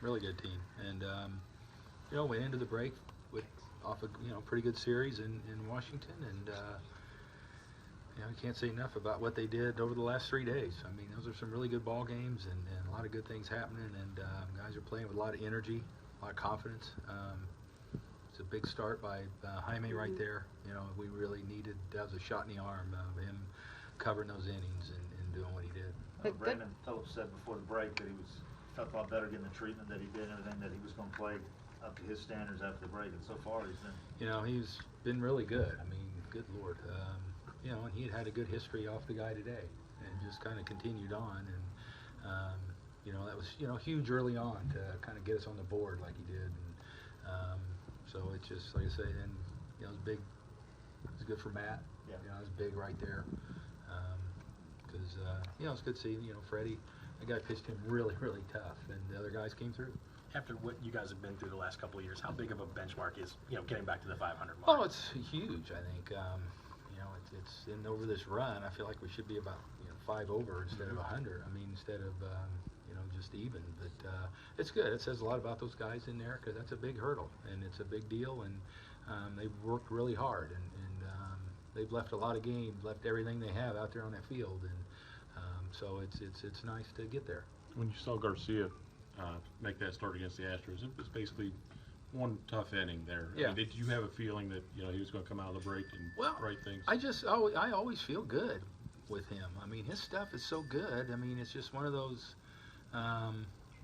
really good team. And went into the break off a pretty good series in Washington, and you can't say enough about what they did over the last 3 days. I mean, those are some really good ball games, and a lot of good things happening, and guys are playing with a lot of energy, a lot of confidence. It's a big start by Jaime right there. We really needed, that was a shot in the arm of him covering those innings and doing what he did. Brandon Phillips said before the break that he felt a lot better getting the treatment that he did and everything, that he was going to play up to his standards after the break, and so far he's been. He's been really good. I mean, good Lord. And he had a good history off the guy today, and just kind of continued on, and that was huge early on to kind of get us on the board like he did, and so it's just like I say, and it was big. It was good for Matt. Yeah. It was big right there, because it's good seeing Freddie. The guy pitched him really, really tough, and the other guys came through. After what you guys have been through the last couple of years, how big of a benchmark is getting back to the 500 mark? Oh, it's huge. I think it's in over this run. I feel like we should be about 5 over instead of 100. I mean, instead of just even. But it's good. It says a lot about those guys in there, because that's a big hurdle and it's a big deal. And they've worked really hard, and they've left a lot of games, left everything they have out there on that field, and so it's nice to get there. When you saw Garcia make that start against the Astros, it was basically one tough inning there. Yeah. I mean, did you have a feeling that he was going to come out of the break and right things? I always feel good with him. I mean, his stuff is so good. I mean, it's just one of those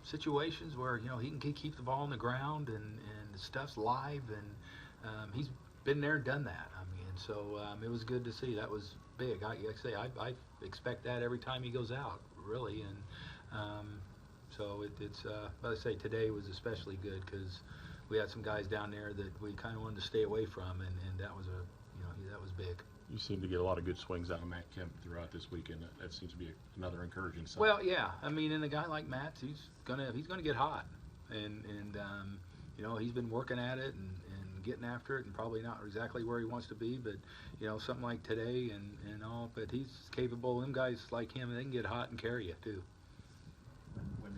situations where he can keep the ball on the ground, and the stuff's live, and he's been there and done that. I mean, so it was good to see. That was big. I expect that every time he goes out, really, and so it's. But I say today was especially good because we had some guys down there that we kind of wanted to stay away from, and that was that was big. You seem to get a lot of good swings out of Matt Kemp throughout this weekend. That seems to be another encouraging sign. Well, yeah. I mean, and a guy like Matt, he's gonna get hot, and he's been working at it and getting after it, and probably not exactly where he wants to be, but something like today and all. But he's capable. Them guys like him, they can get hot and carry you too. When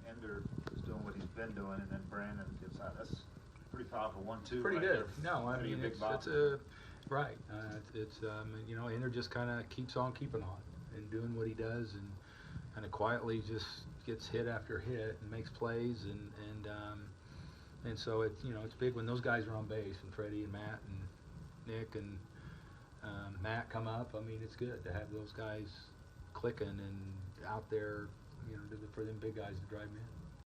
Ender is doing what he's been doing, and then Brandon gets out, that's pretty powerful 1-2. Pretty right good. there. No, I mean it's a right. Ender just kind of keeps on keeping on and doing what he does, and kind of quietly just gets hit after hit and makes plays, and so it's big when those guys are on base, and Freddie and Matt and Nick and Matt come up. I mean, it's good to have those guys clicking and out there, for them big guys to drive in.